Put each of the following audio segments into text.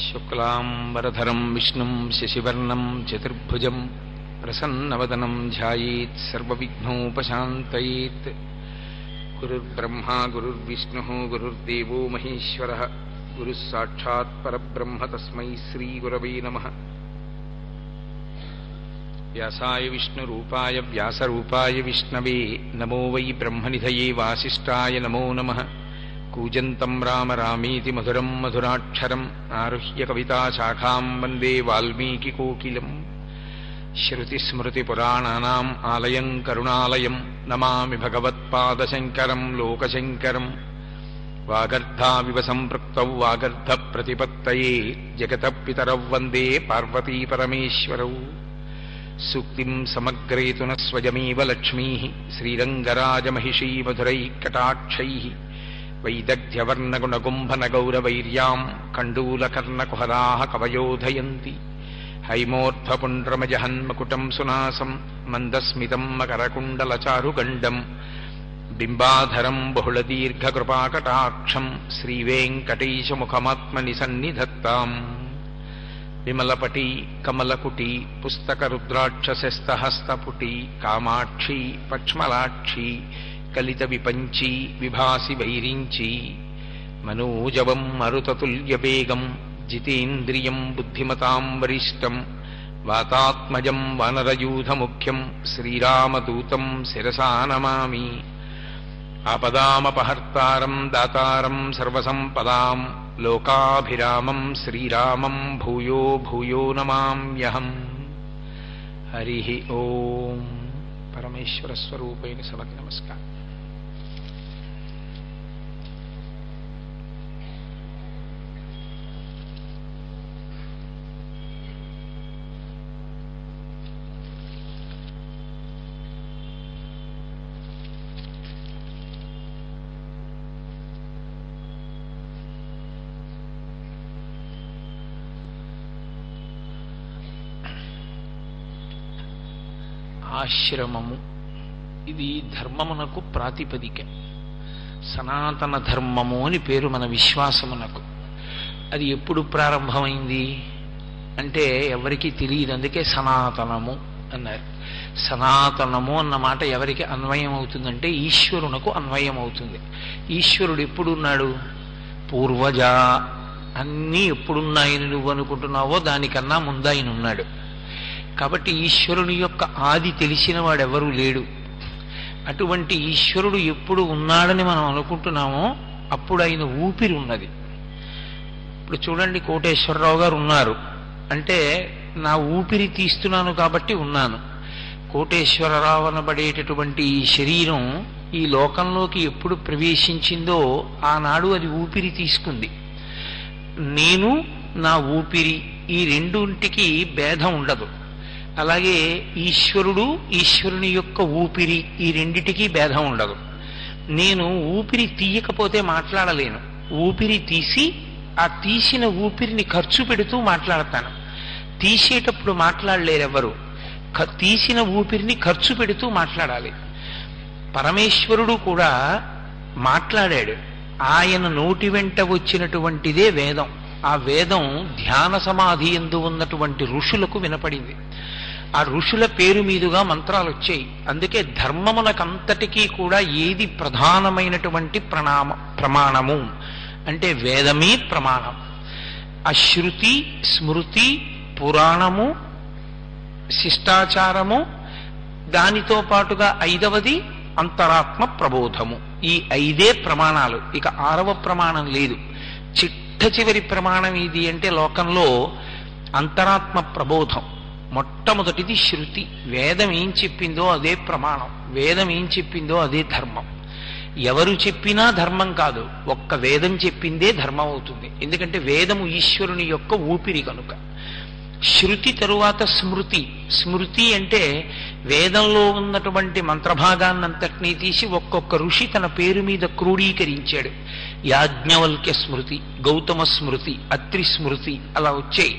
శుక్లాంబరధరం విష్ణుం శశివర్ణం చతుర్భుజం ప్రసన్నవదనం ధ్యాయేత్ సర్వవిఘ్నోపశాంతయేత్. గురుర్బ్రహ్మా గురుర్విష్ణుః గురుర్దేవో మహేశ్వరః గురుః సాక్షాత్ పరబ్రహ్మ తస్మై శ్రీగురవే నమః. వ్యాసాయ విష్ణురూపాయ వ్యాసరూపాయ విష్ణవే నమో వై బ్రహ్మనిధయే వాసిష్ఠాయ నమో నమః. కూజంతం రామ రామేతి మధురం మధురాక్షరం ఆరుహ్య కవితాశాఖాం వందే వాల్మీకికోకిలం. శ్రుతిస్మృతిపురాణానాం ఆలయం కరుణాలయం నమామి భగవత్పాదశంకరం లోకశంకరం. వాగర్ధావివ సంపృక్తౌ వాగర్ధప్రతిపత్తయే జగతః పితరౌ వందే పార్వతీపరమేశ్వరౌ. సూక్తిం సమగ్రేతు న స్వయమేవ లక్ష్మీః శ్రీరంగరాజమహిషీ మధురైః కటాక్షైః. వైదగ్ధ్యవర్ణగుణగుంభనగౌరవైర్యాం కండూలకర్ణకుహరాः కవయోధయంతి. హైమోర్ధ్వపుండ్రమజహన్మకుటం సునాసం మందస్మితం మకరకుండలచారుగండం. బింబాధరం బహుళదీర్ఘకృపాకటాక్షం శ్రీవేంకటేశముఖమాత్మని సన్నిధత్తాం. విమలపటి కమలకుటి పుస్తకరుద్రాక్షసస్తహస్తపుటి కామాక్షి పక్ష్మలాక్షి కలిత విపంచి విభాసి వైరించి. మనోజవం మరుతతుల్యవేగం జితేంద్రియం బుద్ధిమతాం వరిష్టం. వాతాత్మజం వానరయూధముఖ్యం శ్రీరామదూతం శిరసా నమామి. ఆపదామపహర్తారం దాతారం సర్వసంపదాం లోకాభిరామం శ్రీరామం భూయో భూయో నమామ్యహం. హరి ఓం. పరమేశ్వర స్వరూపైన సభకు నమస్కారం. ఆశ్రమము ఇది ధర్మమునకు ప్రాతిపదిక. సనాతన ధర్మము అని పేరు మన విశ్వాసమునకు. అది ఎప్పుడు ప్రారంభమైంది అంటే ఎవరికి తెలియదు, అందుకే సనాతనము అన్నారు. సనాతనము అన్న మాట ఎవరికి అన్వయం అవుతుందంటే ఈశ్వరునకు అన్వయం అవుతుంది. ఈశ్వరుడు ఎప్పుడున్నాడు? పూర్వజ. అన్నీ ఎప్పుడున్నాయని నువ్వు అనుకుంటున్నావో దానికన్నా ముందు ఆయన ఉన్నాడు. కాబట్టి ఈశ్వరుని యొక్క ఆది తెలిసిన వాడెవరూ లేడు. అటువంటి ఈశ్వరుడు ఎప్పుడు ఉన్నాడని మనం అనుకుంటున్నామో అప్పుడు ఆయన ఊపిరి ఉన్నది. ఇప్పుడు చూడండి, కోటేశ్వరరావు గారు ఉన్నారు అంటే నా ఊపిరి తీస్తున్నాను కాబట్టి ఉన్నాను. కోటేశ్వరరావు అనబడేటటువంటి ఈ శరీరం ఈ లోకంలోకి ఎప్పుడు ప్రవేశించిందో ఆనాడు అది ఊపిరి తీసుకుంది. నేను నా ఊపిరి ఈ రెండింటికి భేదం ఉండదు. అలాగే ఈశ్వరుడు ఈశ్వరుని యొక్క ఊపిరి ఈ రెండిటికి భేదం ఉండదు. నేను ఊపిరి తీయకపోతే మాట్లాడలేను. ఊపిరి తీసి ఆ తీసిన ఊపిరిని ఖర్చు పెడుతూ మాట్లాడతాను. తీసేటప్పుడు మాట్లాడలేరెవ్వరు. తీసిన ఊపిరిని ఖర్చు పెడుతూ మాట్లాడాలి. పరమేశ్వరుడు కూడా మాట్లాడాడు. ఆయన నోటి వెంట వచ్చినటువంటిదే వేదం. ఆ వేదం ధ్యాన సమాధి యందు ఉన్నటువంటి ఋషులకు వినపడింది. ఆ ఋషుల పేరు మీదుగా మంత్రాలు వచ్చాయి. అందుకే ధర్మములకంతటికీ కూడా ఏది ప్రధానమైనటువంటి ప్రమాణము అంటే వేదమే ప్రమాణం. ఆ శృతి స్మృతి పురాణము శిష్టాచారము, దానితో పాటుగా ఐదవది అంతరాత్మ ప్రబోధము. ఈ ఐదే ప్రమాణాలు. ఇక ఆరవ ప్రమాణం లేదు. చిట్ట చివరి ప్రమాణం ఇది అంటే లోకంలో అంతరాత్మ ప్రబోధం. మొట్టమొదటిది శృతి. వేదం ఏం చెప్పిందో అదే ప్రమాణం. వేదం ఏం చెప్పిందో అదే ధర్మం. ఎవరు చెప్పినా ధర్మం కాదు, ఒక్క వేదం చెప్పిందే ధర్మం అవుతుంది. ఎందుకంటే వేదము ఈశ్వరుని యొక్క ఊపిరి కనుక. శృతి తరువాత స్మృతి. స్మృతి అంటే వేదంలో ఉన్నటువంటి మంత్రభాగాన్నంతటినీ తీసి ఒక్కొక్క ఋషి తన పేరు మీద క్రోడీకరించాడు. యాజ్ఞవల్క్య స్మృతి, గౌతమ స్మృతి, అత్రి స్మృతి అలా వచ్చాయి.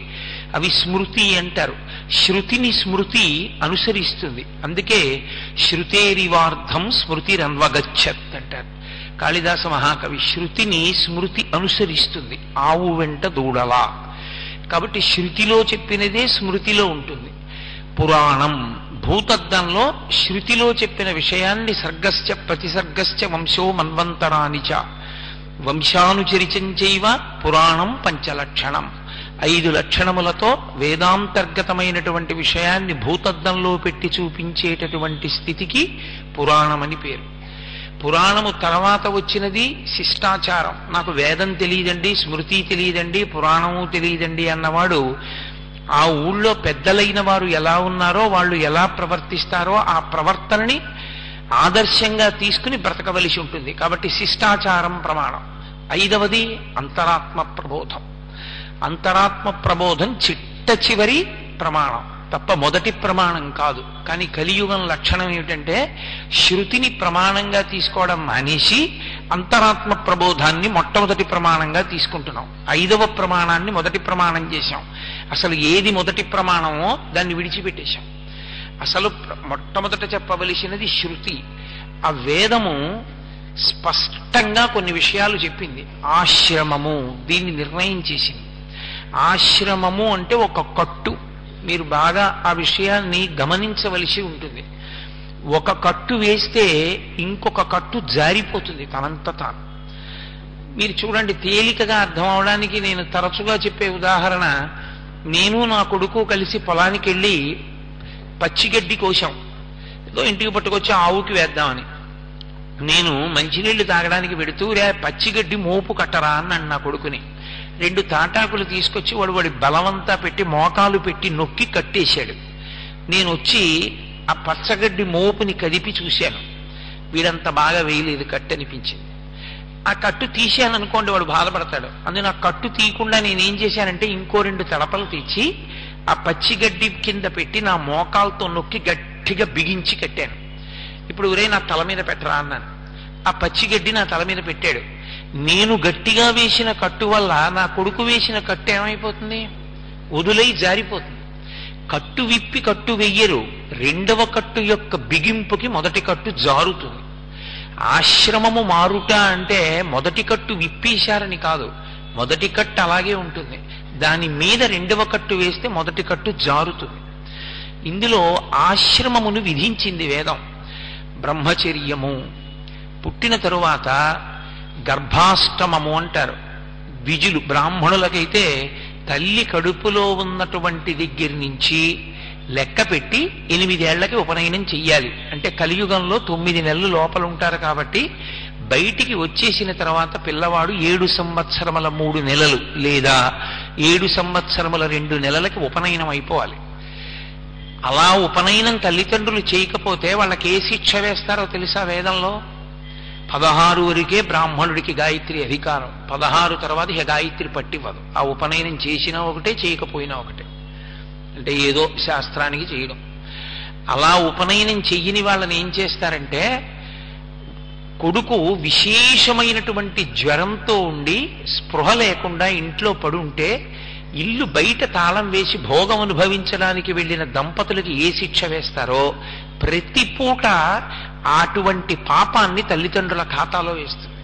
అవి స్మృతి అంటారు. శృతిని స్మృతి అనుసరిస్తుంది. అందుకే శృతేరివార్థం స్మృతిరన్వగచ్చత్ అంటారు. కాళిదాస మహాకవి శృతిని స్మృతి అనుసరిస్తుంది. ఆవు వెంట దూడలా. కాబట్టి శృతిలో చెప్పినదే స్మృతిలో ఉంటుంది. పురాణం భూతద్దంలో శృతిలో చెప్పిన విషయాన్ని సర్గశ్చ ప్రతిసర్గశ్చ వంశో మన్వంతరానిచ వంశానుచరిచంచైవ పురాణం పంచలక్షణం. 5 లక్షణములతో వేదాంతర్గతమైనటువంటి విషయాన్ని భూతద్దంలో పెట్టి చూపించేటటువంటి స్థితికి పురాణమని పేరు. పురాణము తర్వాత వచ్చినది శిష్టాచారం. నాకు వేదం తెలియదండి, స్మృతి తెలియదండి, పురాణము తెలియదండి అన్నవాడు ఆ ఊళ్ళో పెద్దలైన వారు ఎలా ఉన్నారో, వాళ్ళు ఎలా ప్రవర్తిస్తారో ఆ ప్రవర్తనని ఆదర్శంగా తీసుకుని బ్రతకవలసి ఉంటుంది. కాబట్టి శిష్టాచారం ప్రమాణం. 5వది అంతరాత్మ ప్రబోధం. అంతరాత్మ ప్రబోధం చిట్ట చివరి ప్రమాణం తప్ప మొదటి ప్రమాణం కాదు. కానీ కలియుగం లక్షణం ఏమిటంటే శృతిని ప్రమాణంగా తీసుకోవడం మానేసి అంతరాత్మ ప్రబోధాన్ని మొట్టమొదటి ప్రమాణంగా తీసుకుంటున్నాం. 5వ ప్రమాణాన్ని మొదటి ప్రమాణం చేశాం. అసలు ఏది మొదటి ప్రమాణమో దాన్ని విడిచిపెట్టేశాం. అసలు మొట్టమొదట చెప్పవలసినది శృతి. ఆ వేదము స్పష్టంగా కొన్ని విషయాలు చెప్పింది. ఆశ్రమము దీన్ని నిర్ణయం చేసింది. ఆశ్రమము అంటే ఒక కట్టు. మీరు బాగా ఆ విషయాన్ని గమనించవలసి ఉంటుంది. ఒక కట్టు వేస్తే ఇంకొక కట్టు జారిపోతుంది తనంత తాను. మీరు చూడండి, తేలికగా అర్థం అవడానికి నేను తరచుగా చెప్పే ఉదాహరణ, నేను నా కొడుకు కలిసి పొలానికి వెళ్ళి పచ్చిగడ్డి కోసాం. ఏదో ఇంటికి పట్టుకొచ్చి ఆవుకి వేద్దామని. నేను మంచినీళ్లు తాగడానికి పెడుతూ పచ్చిగడ్డి మోపు కట్టరా అన్నాడు నా కొడుకుని. 2 తాటాకులు తీసుకొచ్చి వాడి బలవంతా పెట్టి మోకాలు పెట్టి నొక్కి కట్టేశాడు. నేను వచ్చి ఆ పచ్చగడ్డి మోపుని కదిపి చూశాను. వీడంత బాగా వేయలేదు, కట్టు అనిపించింది. ఆ కట్టు తీశాను అనుకోండి, వాడు బాధపడతాడు. అందులో ఆ కట్టు తీయకుండా నేనేం చేశానంటే ఇంకో 2 తడపలు తెచ్చి ఆ పచ్చిగడ్డి కింద పెట్టి నా మోకాలతో నొక్కి గట్టిగా బిగించి కట్టాను. ఇప్పుడు ఒరే నా తల మీద పెట్టరా అన్నాను. ఆ పచ్చిగడ్డి నా తల మీద పెట్టాడు. నేను గట్టిగా వేసిన కట్టు వల్ల నా కొడుకు వేసిన కట్టు ఏమైపోతుంది? వదులై జారిపోతుంది. కట్టు విప్పి కట్టు వెయ్యరు. 2వ కట్టు యొక్క బిగింపుకి మొదటి కట్టు జారుతుంది. ఆశ్రమము మారుట అంటే మొదటి కట్టు విప్పేశారని కాదు. మొదటి కట్టు అలాగే ఉంటుంది. దాని మీద 2వ కట్టు వేస్తే మొదటి కట్టు జారుతుంది. ఇందులో ఆశ్రమమును విధించింది వేదం. బ్రహ్మచర్యము, పుట్టిన తరువాత గర్భాష్టమము అంటారు. ద్విజులు బ్రాహ్మణులకైతే తల్లి కడుపులో ఉన్నటువంటి దగ్గర నుంచి లెక్క పెట్టి 8 ఏళ్లకి ఉపనయనం చెయ్యాలి. అంటే కలియుగంలో 9 నెలలు లోపల ఉంటారు కాబట్టి బయటికి వచ్చేసిన తర్వాత పిల్లవాడు 7 సంవత్సరముల 3 నెలలు లేదా 7 సంవత్సరముల 2 నెలలకి ఉపనయనం అయిపోవాలి. అలా ఉపనయనం తల్లిదండ్రులు చేయకపోతే వాళ్ళకి ఏ శిక్ష వేస్తారో తెలుసా? వేదంలో 16 వరకే బ్రాహ్మణుడికి గాయత్రి అధికారం. 16 తర్వాత ఇక గాయత్రి పట్టివ్వదు. ఆ ఉపనయనం చేసినా ఒకటే, చేయకపోయినా ఒకటే. అంటే ఏదో శాస్త్రానికి చేయడం. అలా ఉపనయనం చెయ్యని వాళ్ళని ఏం చేస్తారంటే, కొడుకు విశేషమైనటువంటి జ్వరంతో ఉండి స్పృహ లేకుండా ఇంట్లో పడుంటే ఇల్లు బయట తాళం వేసి భోగం అనుభవించడానికి వెళ్ళిన దంపతులకి ఏ శిక్ష వేస్తారో ప్రతి పూట అటువంటి పాపాన్ని తల్లిదండ్రుల ఖాతాలో వేస్తుంది.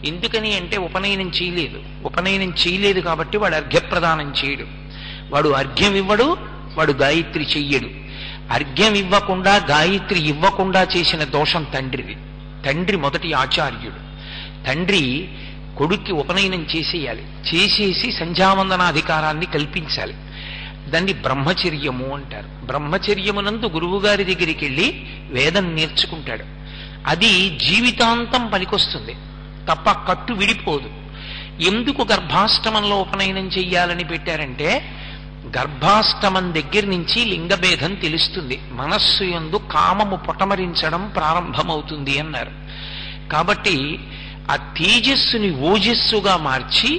ఎందుకని అంటే ఉపనయనం చేయలేదు. ఉపనయనం చేయలేదు కాబట్టి వాడు అర్ఘ్యప్రదానం చేయడు. వాడు అర్ఘ్యం ఇవ్వడు, వాడు గాయత్రి చెయ్యడు. అర్ఘ్యం ఇవ్వకుండా గాయత్రి ఇవ్వకుండా చేసిన దోషం తండ్రిది. తండ్రి మొదటి ఆచార్యుడు. తండ్రి కొడుక్కి ఉపనయనం చేసేయాలి. చేసేసి సంధ్యావందనాధికారాన్ని కల్పించాలి. దాన్ని బ్రహ్మచర్యము అంటారు. బ్రహ్మచర్యమునందు గురువుగారి దగ్గరికి వెళ్ళి వేదం నేర్చుకుంటాడు. అది జీవితాంతం పనికొస్తుంది తప్ప కట్టు విడిపోదు. ఎందుకు గర్భాష్టమంలో ఉపనయనం చెయ్యాలని పెట్టారంటే, గర్భాష్టమం దగ్గర నుంచి లింగభేదం తెలుస్తుంది. మనస్సు యందు కామము పొటమరించడం ప్రారంభమవుతుంది అన్నారు. కాబట్టి ఆ తేజస్సుని ఓజస్సుగా మార్చి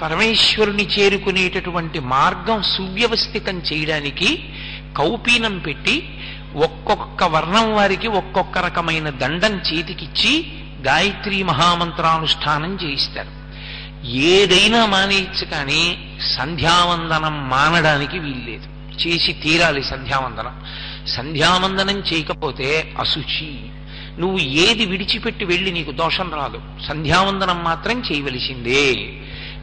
పరమేశ్వరుని చేరుకునేటటువంటి మార్గం సువ్యవస్థితం చేయడానికి కౌపీనం పెట్టి ఒక్కొక్క వర్ణం వారికి ఒక్కొక్క రకమైన దండం చేతికిచ్చి గాయత్రీ మహామంత్రానుష్ఠానం చేయిస్తారు. ఏదైనా మానేయచ్చు, కానీ సంధ్యావందనం మానడానికి వీల్లేదు. చేసి తీరాలి సంధ్యావందనం. సంధ్యావందనం చేయకపోతే అశుచి. నువ్వు ఏది విడిచిపెట్టి వెళ్ళి నీకు దోషం రాదు. సంధ్యావందనం మాత్రం చేయవలసిందే.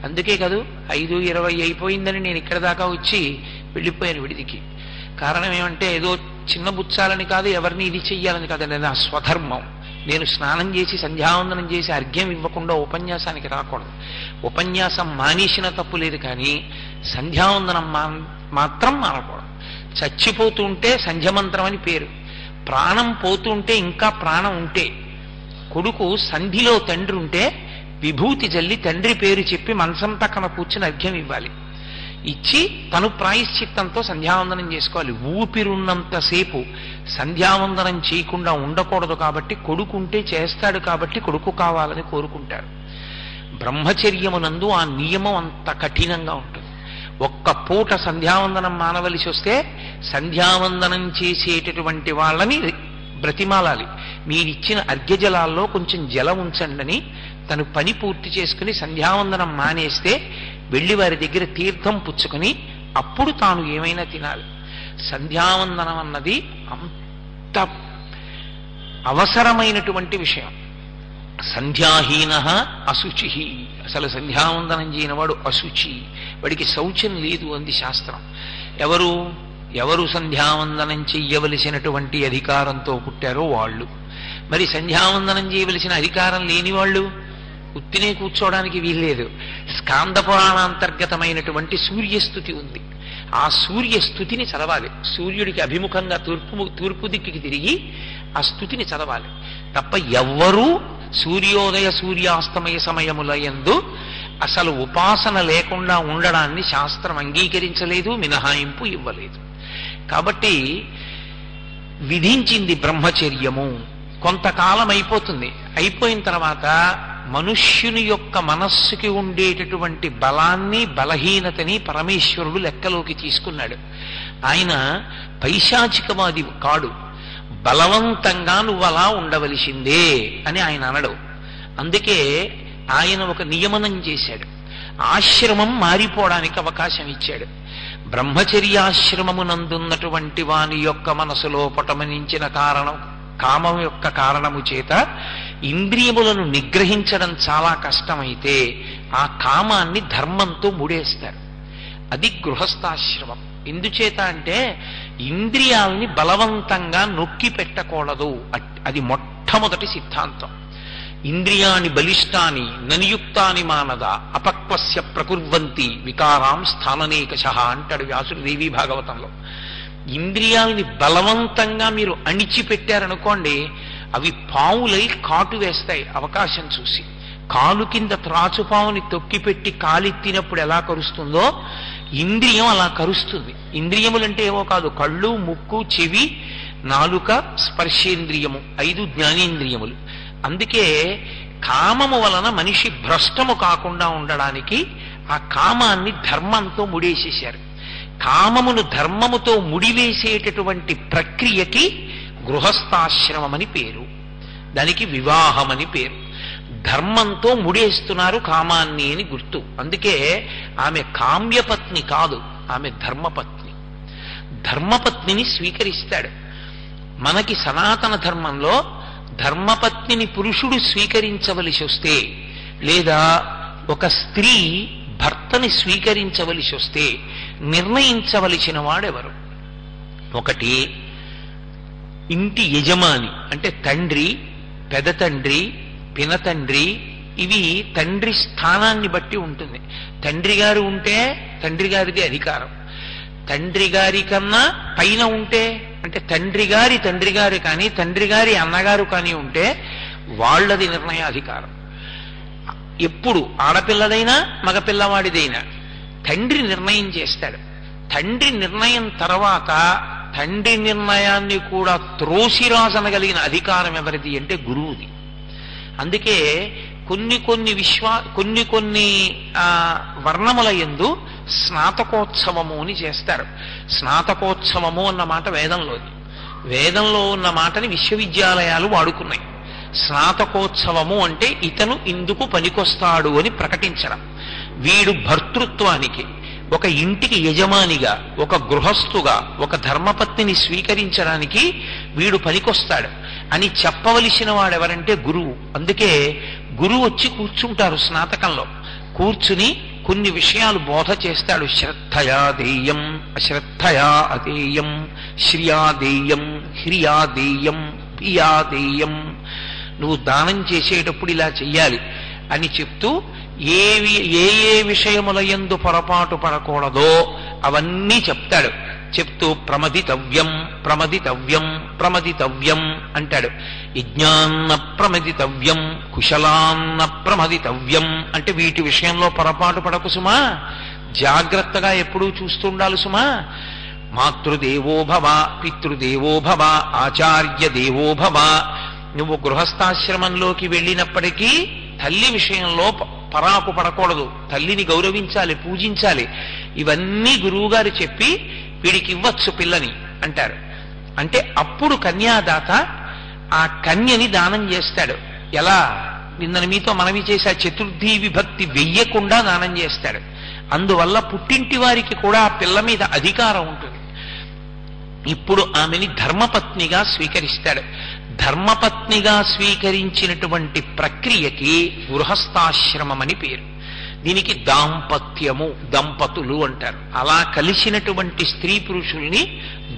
అందుకే కాదు 5:20 అయిపోయిందని నేను ఇక్కడ దాకా వచ్చి వెళ్ళిపోయాను విడిదికి. కారణం ఏమంటే ఏదో చిన్న బుచ్చాలని కాదు, ఎవరిని ఇది చెయ్యాలని కాదండి, నా స్వధర్మం. నేను స్నానం చేసి సంధ్యావందనం చేసి అర్ఘ్యం ఇవ్వకుండా ఉపన్యాసానికి రాకూడదు. ఉపన్యాసం మానేసిన తప్పు లేదు, కానీ సంధ్యావందనం మాత్రం మానకూడదు. చచ్చిపోతుంటే సంధ్యమంత్రం అని పేరు, ప్రాణం పోతుంటే ఇంకా ప్రాణం ఉంటే, కొడుకు సంధిలో తండ్రి ఉంటే విభూతి జల్లి తండ్రి పేరు చెప్పి మంచం పక్కన కూర్చుని అర్ఘ్యం ఇవ్వాలి. ఇచ్చి తను ప్రాయశ్చిత్తంతో సంధ్యావందనం చేసుకోవాలి. ఊపిరున్నంతసేపు సంధ్యావందనం చేయకుండా ఉండకూడదు. కాబట్టి కొడుకుంటే చేస్తాడు, కాబట్టి కొడుకు కావాలని కోరుకుంటారు. బ్రహ్మచర్యమునందు ఆ నియమం అంత కఠినంగా ఉంటుంది. ఒక్క పూట సంధ్యావందనం మానవలసి వస్తే సంధ్యావందనం చేసేటటువంటి వాళ్ళని బ్రతిమాలాలి. మీరిచ్చిన అర్ఘ్యజలాల్లో కొంచెం జలం ఉంచండి, తను పని పూర్తి చేసుకుని సంధ్యావందనం మానేస్తే వెళ్ళి వారి దగ్గర తీర్థం పుచ్చుకొని అప్పుడు తాను ఏమైనా తినాలి. సంధ్యావందనం అన్నది అంత అవసరమైనటువంటి విషయం. సంధ్యాహీన అశుచి, అసలు సంధ్యావందనం చేయనివాడు అశుచి, వాడికి శౌచం లేదు అంది శాస్త్రం. ఎవరు సంధ్యావందనం చెయ్యవలసినటువంటి అధికారంతో పుట్టారో వాళ్ళు. మరి సంధ్యావందనం చేయవలసిన అధికారం లేని వాళ్ళు ఉత్తినే కూర్చోవడానికి వీల్లేదు. స్కాంద పురాణాంతర్గతమైనటువంటి సూర్యస్థుతి ఉంది, ఆ సూర్యస్థుతిని చదవాలి. సూర్యుడికి అభిముఖంగా తూర్పు దిక్కుకి తిరిగి ఆ స్థుతిని చదవాలి తప్ప ఎవ్వరూ సూర్యోదయ సూర్యాస్తమయ సమయములయందు అసలు ఉపాసన లేకుండా ఉండడాన్ని శాస్త్రం అంగీకరించలేదు, మినహాయింపు ఇవ్వలేదు. కాబట్టి విధించింది బ్రహ్మచర్యము. కొంతకాలం అయిపోతుంది. అయిపోయిన తర్వాత మనుష్యుని యొక్క మనస్సుకి ఉండేటటువంటి బలాన్ని బలహీనతని పరమేశ్వరుడు లెక్కలోకి తీసుకున్నాడు. ఆయన పైశాచికవాది కాడు. బలవంతంగా నువ్వు అలా ఉండవలసిందే అని ఆయన అనడు. అందుకే ఆయన ఒక నియమనం చేశాడు. ఆశ్రమం మారిపోవడానికి అవకాశం ఇచ్చాడు. బ్రహ్మచర్యాశ్రమమునందున్నటువంటి వాని యొక్క మనసులో పటమనించిన కామం యొక్క కారణము చేత ఇంద్రియములను నిగ్రహించడం చాలా కష్టమైతే ఆ కామాన్ని ధర్మంతో ముడేస్తారు. అది గృహస్థాశ్రమం. ఎందుచేత అంటే ఇంద్రియాల్ని బలవంతంగా నొక్కి పెట్టకూడదు. అది మొట్టమొదటి సిద్ధాంతం. ఇంద్రియాని బలిష్టాని ననియుక్తాని మానద అపక్వస్య ప్రకుర్వంతి వికారాం స్థాననేకశః అంటాడు వ్యాసుడు దేవీ భాగవతంలో. ఇంద్రియాలని బలవంతంగా మీరు అణిచిపెట్టారనుకోండి, అవి పావులై కాటు వేస్తాయి అవకాశం చూసి. కాలు కింద త్రాచుపావుని తొక్కిపెట్టి కాలెత్తినప్పుడు ఎలా కరుస్తుందో ఇంద్రియం అలా కరుస్తుంది. ఇంద్రియములంటే ఏవో కాదు, కళ్ళు, ముక్కు, చెవి, నాలుక, స్పర్శేంద్రియము, 5 జ్ఞానేంద్రియములు. అందుకే కామము వలన మనిషి భ్రష్టము కాకుండా ఉండడానికి ఆ కామాన్ని ధర్మంతో ముడేసేశారు. కామమును ధర్మముతో ముడివేసేటటువంటి ప్రక్రియకి గృహస్థాశ్రమమని పేరు, దానికి వివాహమని పేరు. ధర్మంతో ముడేస్తున్నారు కామాన్ని అని గుర్తు. అందుకే ఆమె కామ్యపత్ని కాదు, ఆమె ధర్మపత్ని. ధర్మపత్నిని స్వీకరిస్తాడు. మనకి సనాతన ధర్మంలో ధర్మపత్నిని పురుషుడు స్వీకరించవలసి వస్తే, లేదా ఒక స్త్రీ భర్తని స్వీకరించవలసి వస్తే నిర్ణయించవలసిన వాడెవరు? ఒకటి ఇంటి యజమాని, అంటే తండ్రి, పెదతండ్రి, పినతండ్రి. ఇవి తండ్రి స్థానాన్ని బట్టి ఉంటుంది. తండ్రి గారు ఉంటే తండ్రి గారిది అధికారం. తండ్రి గారి కన్నా పైన ఉంటే, అంటే తండ్రి గారు కానీ తండ్రి గారి అన్నగారు కానీ ఉంటే వాళ్ళది నిర్ణయాధికారం. ఎప్పుడు ఆడపిల్లదైనా మగపిల్లవాడిదైనా తండ్రి నిర్ణయం చేస్తాడు. తండ్రి నిర్ణయం తర్వాత తండ్రి నిర్ణయాన్ని కూడా త్రోసిరాజనగలిగిన అధికారం ఎవరిది అంటే గురువుది. అందుకే కొన్ని వర్ణముల యందు స్నాతకోత్సవము అని చేస్తారు. స్నాతకోత్సవము అన్న మాట వేదంలో ఉన్న మాటని విశ్వవిద్యాలయాలు వాడుకున్నాయి. స్నాతకోత్సవము అంటే ఇతను ఇందుకు పనికొస్తాడు అని ప్రకటించడం. వీడు భర్తృత్వానికి, ఒక ఇంటికి యజమానిగా, ఒక గృహస్థుగా, ఒక ధర్మపత్నిని స్వీకరించడానికి వీడు పనికొస్తాడు అని చెప్పవలసిన వాడెవరంటే గురువు. అందుకే గురువు వచ్చి కూర్చుంటారు స్నాతకంలో. కూర్చుని కొన్ని విషయాలు బోధ చేస్తాడు. శ్రద్ధయా దేయం, అశ్రద్ధయా అదేయం, శ్రియాదేయం, హ్రియాదేయం, పియాదేయం. నువ్వు దానం చేసేటప్పుడు ఇలా చెయ్యాలి అని చెప్తూ ఏ ఏ విషయములయందు పొరపాటు పడకూడదో అవన్నీ చెప్తాడు. చెప్తూ ప్రమదితవ్యం, ప్రమదితవ్యం, ప్రమదితవ్యం అంటాడు. యజ్ఞాన్న ప్రమదితవ్యం, కుశలాన్న ప్రమదితవ్యం అంటే వీటి విషయంలో పొరపాటు పడకు సుమా, జాగ్రత్తగా ఎప్పుడూ చూస్తుండాలి సుమా. మాతృదేవో భవ, పితృదేవో భవ, ఆచార్య దేవో భవ. నువ్వు గృహస్థాశ్రమంలోకి వెళ్ళినప్పటికీ తల్లి విషయంలో పరాకు పడకూడదు, తల్లిని గౌరవించాలి, పూజించాలి. ఇవన్నీ గురువుగారు చెప్పి వీడికి ఇవ్వచ్చు పిల్లని అంటారు. అంటే అప్పుడు కన్యాదాత ఆ కన్యని దానం చేస్తాడు. ఎలా? నిన్న మీతో మనవి చేసే చతుర్థి విభక్తి వెయ్యకుండా దానం చేస్తాడు. అందువల్ల పుట్టింటి వారికి కూడా ఆ పిల్ల మీద అధికారం ఉంటుంది. ఇప్పుడు ఆమెని ధర్మపత్నిగా స్వీకరిస్తాడు. ధర్మపత్నిగా స్వీకరించినటువంటి ప్రక్రియకి గృహస్థాశ్రమం అని పేరు. దీనికి దాంపత్యము, దంపతులు అంటారు. అలా కలిసినటువంటి స్త్రీ పురుషుల్ని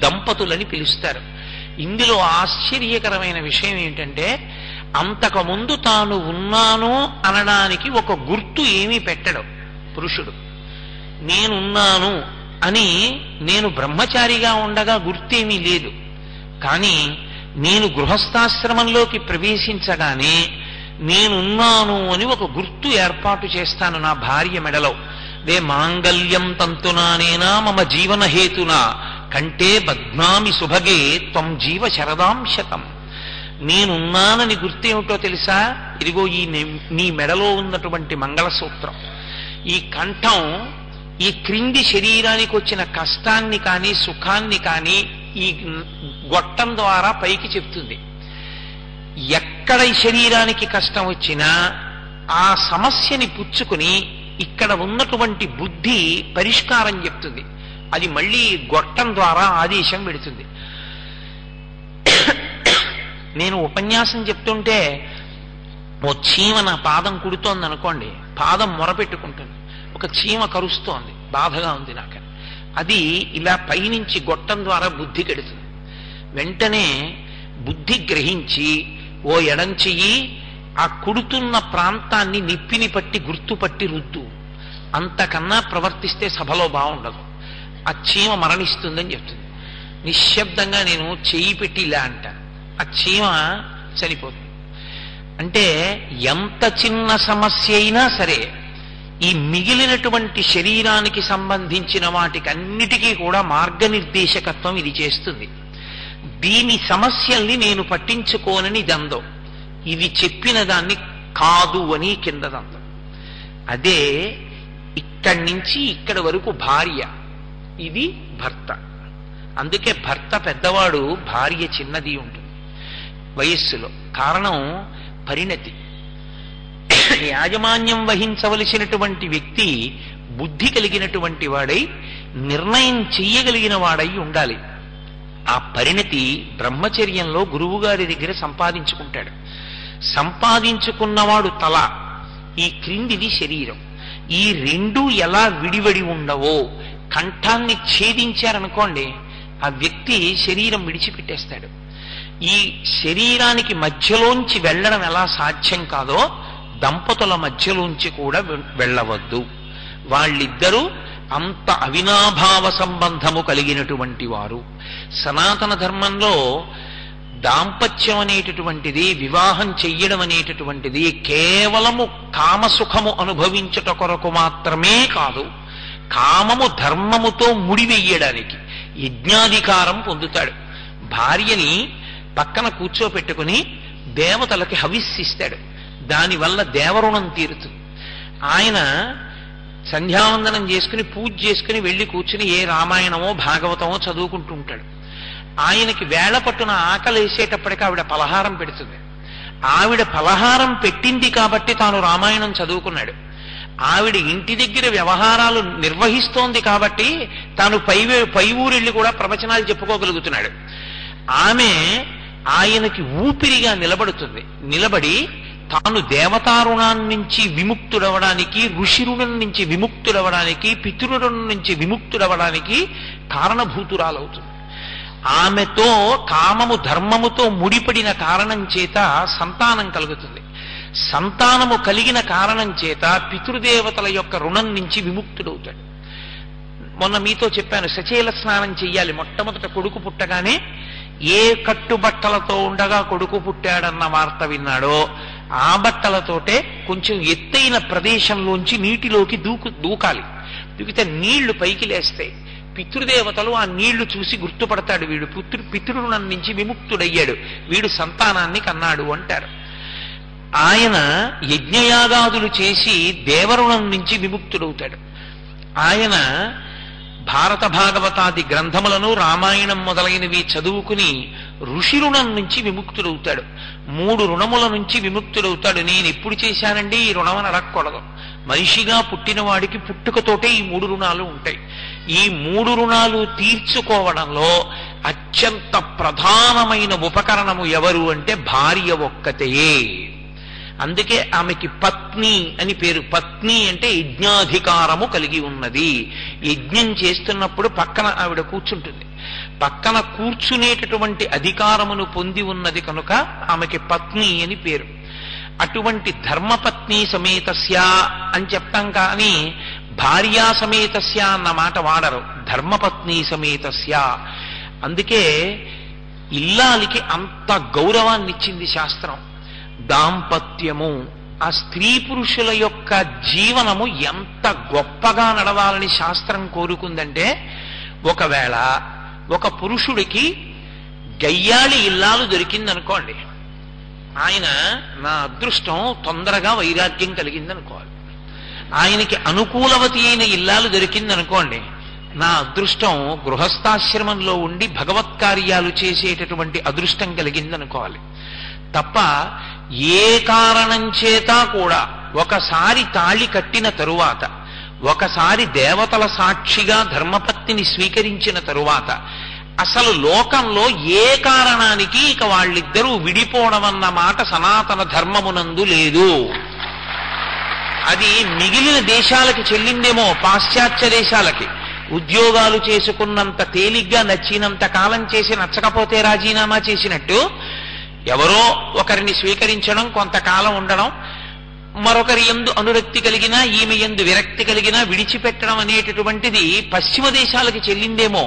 దంపతులని పిలుస్తారు. ఇందులో ఆశ్చర్యకరమైన విషయం ఏంటంటే అంతకుముందు తాను ఉన్నాను అనడానికి ఒక గుర్తు ఏమీ పెట్టడు పురుషుడు. నేనున్నాను అని నేను బ్రహ్మచారిగా ఉండగా గుర్తేమీ లేదు. కానీ నేను గృహస్థాశ్రమంలోకి ప్రవేశించగానే నేనున్నాను అని ఒక గుర్తు ఏర్పాటు చేస్తాను నా భార్య మెడలో. దే మాంగళ్యం తంతునానేనా మమ జీవన హేతునా కంటే బధ్నామి సుభగే త్వం జీవ శరదాంశతం. నేనున్నానని గుర్తేమిటో తెలుసా? ఇదిగో ఈ నీ మెడలో ఉన్నటువంటి మంగళసూత్రం. ఈ కంఠం ఈ క్రింది శరీరానికి వచ్చిన కష్టాన్ని కానీ సుఖాన్ని కానీ ఈ గొట్టం ద్వారా పైకి చెప్తుంది. ఎక్కడ ఈ శరీరానికి కష్టం వచ్చినా ఆ సమస్యని పుచ్చుకుని ఇక్కడ ఉన్నటువంటి బుద్ధి పరిష్కారం చెప్తుంది. అది మళ్ళీ గొట్టం ద్వారా ఆదేశం పెడుతుంది. నేను ఉపన్యాసం చెప్తుంటే ఓ చీమ నా పాదం కుడుతోంది అనుకోండి, పాదం మొరపెట్టుకుంటుంది. ఒక చీమ కరుస్తోంది, బాధగా ఉంది నాకు. అది ఇలా పైనుంచి గొట్టం ద్వారా బుద్ధి కెడుతుంది. వెంటనే బుద్ధి గ్రహించి ఓ ఎడం చెయ్యి ఆ కుడుతున్న ప్రాంతాన్ని నిప్పిని పట్టి గుర్తుపట్టి రుద్దు, అంతకన్నా ప్రవర్తిస్తే సభలో బాగుండదు, ఆ చీమ మరణిస్తుందని చెప్తుంది. నిశ్శబ్దంగా నేను చెయ్యి పెట్టి ఇలా అంటాను, ఆ చీమ చనిపోతుంది. అంటే ఎంత చిన్న సమస్య అయినా సరే ఈ మిగిలినటువంటి శరీరానికి సంబంధించిన వాటికి అన్నిటికీ కూడా మార్గనిర్దేశకత్వం ఇది చేస్తుంది. దీని సమస్యల్ని నేను పట్టించుకోనని దందో, ఇది చెప్పిన దాన్ని కాదు అని కింద దందో. అదే ఇక్కడి నుంచి ఇక్కడి వరకు భార్య, ఇది భర్త. అందుకే భర్త పెద్దవాడు, భార్య చిన్నది ఉంటుంది వయస్సులో. కారణం పరిణతి. యాజమాన్యం వహించవలసినటువంటి వ్యక్తి బుద్ధి కలిగినటువంటి వాడై నిర్ణయం చెయ్యగలిగిన వాడై ఉండాలి. ఆ పరిణతి బ్రహ్మచర్యంలో గురువుగారి దగ్గర సంపాదించుకుంటాడు. సంపాదించుకున్నవాడు తల, ఈ క్రిందిది శరీరం. ఈ రెండు ఎలా విడివడి ఉండవో, కంఠాన్ని ఛేదించారనుకోండి ఆ వ్యక్తి శరీరం విడిచిపెట్టేస్తాడు. ఈ శరీరానికి మధ్యలోంచి వెళ్ళడం ఎలా సాధ్యం కాదో దంపతుల మధ్యలోంచి కూడా వెళ్ళవద్దు. వాళ్ళిద్దరూ అంత అవినాభావ సంబంధము కలిగినటువంటి వారు. సనాతన ధర్మంలో దాంపత్యం అనేటటువంటిది, వివాహం చెయ్యడం అనేటటువంటిది కేవలము కామసుఖము అనుభవించుట కొరకు మాత్రమే కాదు, కామము ధర్మముతో ముడివెయ్యడానికి యజ్ఞాధికారం పొందుతాడు. భార్యని పక్కన కూర్చోపెట్టుకుని దేవతలకి హవిస్సిస్తాడు. దానివల్ల దేవరుణం తీరుతుంది. ఆయన సంధ్యావందనం చేసుకుని పూజ చేసుకుని వెళ్ళి కూర్చుని ఏ రామాయణమో భాగవతమో చదువుకుంటూ ఉంటాడు. ఆయనకి వేళ పట్టున ఆకలి వేసేటప్పటికి ఆవిడ పలహారం పెడుతుంది. ఆవిడ పలహారం పెట్టింది కాబట్టి తాను రామాయణం చదువుకున్నాడు. ఆవిడ ఇంటి దగ్గర వ్యవహారాలు నిర్వహిస్తోంది కాబట్టి తాను పై ఊరెళ్ళి కూడా ప్రవచనాలు చెప్పుకోగలుగుతున్నాడు. ఆమె ఆయనకి ఊపిరిగా నిలబడుతుంది. నిలబడి తాను దేవతారుణాన్ని నుంచి విముక్తుడవడానికి, ఋషి రుణం నుంచి విముక్తుడవడానికి, పితృరుణం నుంచి విముక్తుడవడానికి కారణభూతురాలవుతుంది. ఆమెతో కామము ధర్మముతో ముడిపడిన కారణం చేత సంతానం కలుగుతుంది. సంతానము కలిగిన కారణం చేత పితృదేవతల యొక్క రుణం నుంచి విముక్తుడవుతాడు. మొన్న మీతో చెప్పాను, సచేల స్నానం చెయ్యాలి. మొట్టమొదట కొడుకు పుట్టగానే ఏ కట్టుబట్టలతో ఉండగా కొడుకు పుట్టాడన్న వార్త విన్నాడో ఆ బట్టలతోటే కొంచెం ఎత్తైన ప్రదేశంలోంచి నీటిలోకి దూకాలి. దూకితే నీళ్లు పైకి లేస్తాయి. పితృదేవతలు ఆ నీళ్లు చూసి గుర్తుపడతాడు, వీడు పితృరుణం నుంచి విముక్తుడయ్యాడు, వీడు సంతానాన్ని కన్నాడు అంటారు. ఆయన యజ్ఞయాగాదులు చేసి దేవరుణం నుంచి విముక్తుడవుతాడు. ఆయన భారత భాగవతాది గ్రంథములను, రామాయణం మొదలైనవి చదువుకుని ఋషి రుణం నుంచి విముక్తుడవుతాడు. 3 రుణముల నుంచి విముక్తుడవుతాడు. నేను ఎప్పుడు చేశానండి ఈ రుణం అని అడగకూడదు. మనిషిగా పుట్టిన వాడికి పుట్టుకతోటే ఈ 3 రుణాలు ఉంటాయి. ఈ 3 రుణాలు తీర్చుకోవడంలో అత్యంత ప్రధానమైన ఉపకరణము ఎవరు అంటే భార్య ఒక్కతే. అందుకే ఆమెకి పత్ని అని పేరు. పత్ని అంటే యజ్ఞాధికారము కలిగి ఉన్నది. యజ్ఞం చేస్తున్నప్పుడు పక్కన ఆవిడ కూర్చుంటుంది. పక్కన కూర్చునేటటువంటి అధికారమును పొంది ఉన్నది కనుక ఆమెకి పత్ని అని పేరు. అటువంటి ధర్మపత్ని సమేతస్య అని చెప్తాం, కానీ భార్యా సమేతస్య అన్న మాట వాడరు, ధర్మపత్ని సమేతస్య. అందుకే ఇల్లాలికి అంత గౌరవాన్ని ఇచ్చింది శాస్త్రం. దాంపత్యము, ఆ స్త్రీ పురుషుల యొక్క జీవనము ఎంత గొప్పగా నడవాలని శాస్త్రం కోరుకుందంటే, ఒకవేళ ఒక పురుషుడికి గయ్యాళి ఇల్లాలు దొరికిందనుకోండి, ఆయన నా అదృష్టం తొందరగా వైరాగ్యం కలిగిందనుకోవాలి. ఆయనకి అనుకూలవతి అయిన ఇల్లాలు దొరికిందనుకోండి, నా అదృష్టం గృహస్థాశ్రమంలో ఉండి భగవత్కార్యాలు చేసేటటువంటి అదృష్టం కలిగిందనుకోవాలి. తప్ప ఏ కారణం చేత కూడా ఒకసారి తాళి కట్టిన తరువాత, ఒకసారి దేవతల సాక్షిగా ధర్మపత్నిని స్వీకరించిన తరువాత అసలు లోకంలో ఏ కారణానికి ఇక వాళ్ళిద్దరూ విడిపోవడం అన్న మాట సనాతన ధర్మమునందు లేదు. అది మిగిలిన దేశాలకి చెల్లిందేమో, పాశ్చాత్య దేశాలకి. ఉద్యోగాలు చేసుకున్నంత తేలిగ్గా నచ్చినంత కాలం చేసి నచ్చకపోతే రాజీనామా చేసినట్టు ఎవరో ఒకరిని స్వీకరించడం, కొంతకాలం ఉండడం, మరొకరి యందు అనురక్తి కలిగినా ఈమె యందు విరక్తి కలిగినా విడిచిపెట్టడం అనేటటువంటిది పశ్చిమ దేశాలకి చెల్లిందేమో.